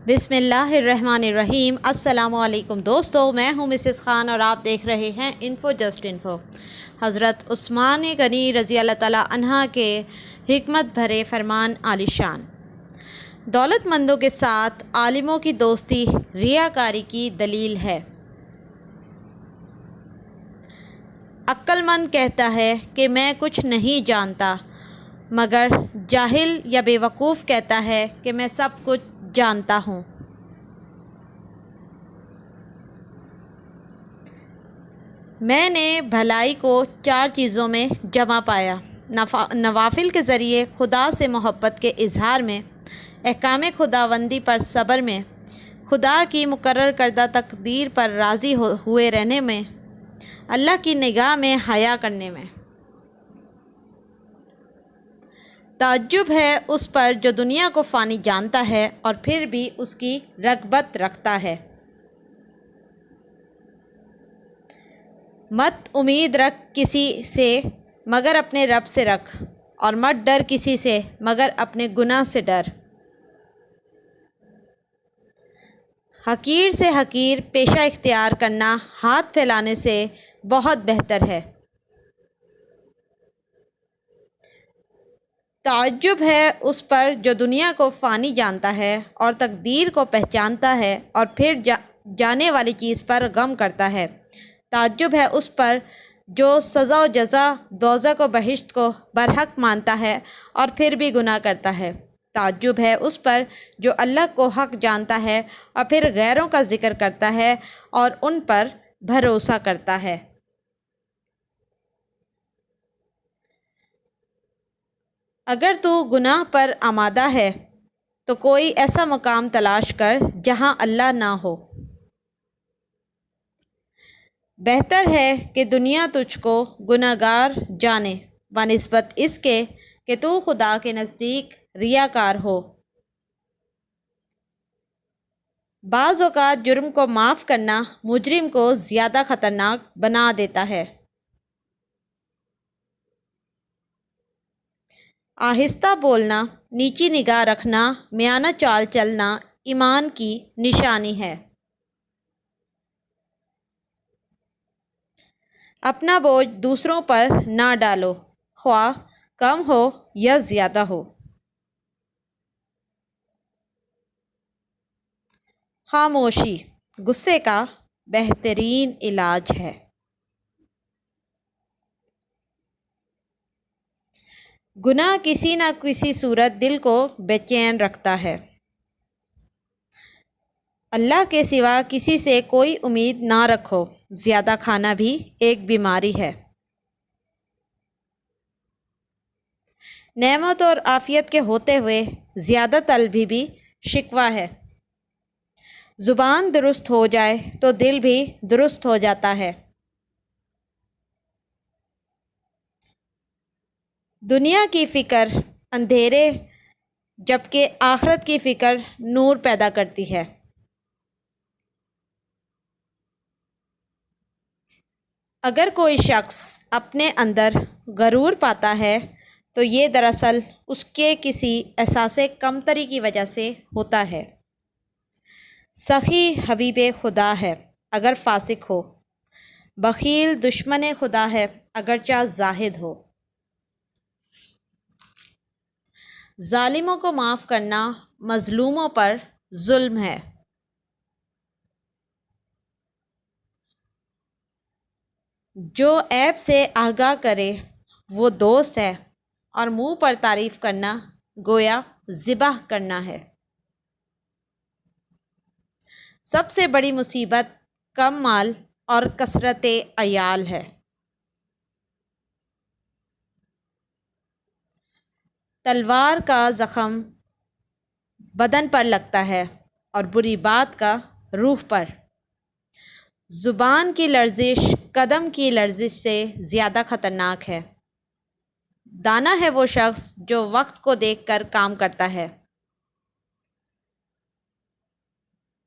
بسم اللہ الرحمن الرحیم۔ السلام علیکم دوستو، میں ہوں مسز خان اور آپ دیکھ رہے ہیں انفو جسٹ انفو۔ حضرت عثمان غنی رضی اللہ تعالیٰ عنہ کے حکمت بھرے فرمان عالی شان۔ دولت مندوں کے ساتھ عالموں کی دوستی ریاکاری کی دلیل ہے۔ عقل مند کہتا ہے کہ میں کچھ نہیں جانتا، مگر جاہل یا بے وقوف کہتا ہے کہ میں سب کچھ جانتا ہوں۔ میں نے بھلائی کو 4 چیزوں میں جمع پایا: نوافل کے ذریعے خدا سے محبت کے اظہار میں، احکام خداوندی پر صبر میں، خدا کی مقرر کردہ تقدیر پر راضی ہوئے رہنے میں، اللہ کی نگاہ میں حیا کرنے میں۔ تعجب ہے اس پر جو دنیا کو فانی جانتا ہے اور پھر بھی اس کی رغبت رکھتا ہے۔ مت امید رکھ کسی سے مگر اپنے رب سے رکھ، اور مت ڈر کسی سے مگر اپنے گناہ سے ڈر۔ حقیر سے حقیر پیشہ اختیار کرنا ہاتھ پھیلانے سے بہت بہتر ہے۔ تعجب ہے اس پر جو دنیا کو فانی جانتا ہے اور تقدیر کو پہچانتا ہے اور پھر جانے والی چیز پر غم کرتا ہے۔ تعجب ہے اس پر جو سزا و جزا، دوزخ و بہشت کو برحق مانتا ہے اور پھر بھی گناہ کرتا ہے۔ تعجب ہے اس پر جو اللہ کو حق جانتا ہے اور پھر غیروں کا ذکر کرتا ہے اور ان پر بھروسہ کرتا ہے۔ اگر تو گناہ پر آمادہ ہے تو کوئی ایسا مقام تلاش کر جہاں اللہ نہ ہو۔ بہتر ہے کہ دنیا تجھ کو گناہگار جانے بنسبت اس کے کہ تو خدا کے نزدیک ریاکار ہو۔ بعض اوقات جرم کو معاف کرنا مجرم کو زیادہ خطرناک بنا دیتا ہے۔ آہستہ بولنا، نیچی نگاہ رکھنا، میانہ چال چلنا ایمان کی نشانی ہے۔ اپنا بوجھ دوسروں پر نہ ڈالو، خواہ کم ہو یا زیادہ ہو۔ خاموشی غصے کا بہترین علاج ہے۔ گناہ کسی نہ کسی صورت دل کو بے چین رکھتا ہے۔ اللہ کے سوا کسی سے کوئی امید نہ رکھو، زیادہ کھانا بھی ایک بیماری ہے۔ نعمت اور عافیت کے ہوتے ہوئے زیادہ طلبی بھی شکوہ ہے۔ زبان درست ہو جائے تو دل بھی درست ہو جاتا ہے۔ دنیا کی فکر اندھیرے جبکہ آخرت کی فکر نور پیدا کرتی ہے۔ اگر کوئی شخص اپنے اندر غرور پاتا ہے تو یہ دراصل اس کے کسی احساس کمتری کی وجہ سے ہوتا ہے۔ سخی حبیب خدا ہے اگر فاسق ہو، بخیل دشمن خدا ہے اگرچہ زاہد ہو۔ ظالموں کو معاف کرنا مظلوموں پر ظلم ہے۔ جو عیب سے آگاہ کرے وہ دوست ہے، اور منہ پر تعریف کرنا گویا ذبح کرنا ہے۔ سب سے بڑی مصیبت کم مال اور کثرت عیال ہے۔ تلوار کا زخم بدن پر لگتا ہے اور بری بات کا روح پر۔ زبان کی لرزش قدم کی لرزش سے زیادہ خطرناک ہے۔ دانا ہے وہ شخص جو وقت کو دیکھ کر کام کرتا ہے۔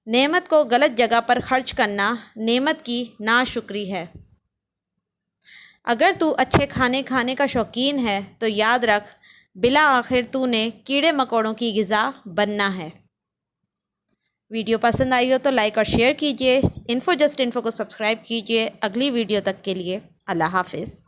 نعمت کو غلط جگہ پر خرچ کرنا نعمت کی ناشکری ہے۔ اگر تو اچھے کھانے کھانے کا شوقین ہے تو یاد رکھ بالآخر تو نے کیڑے مکوڑوں کی غذا بننا ہے۔ ویڈیو پسند آئی ہو تو لائک اور شیئر کیجیے، انفو جسٹ انفو کو سبسکرائب کیجیے۔ اگلی ویڈیو تک کے لیے اللہ حافظ۔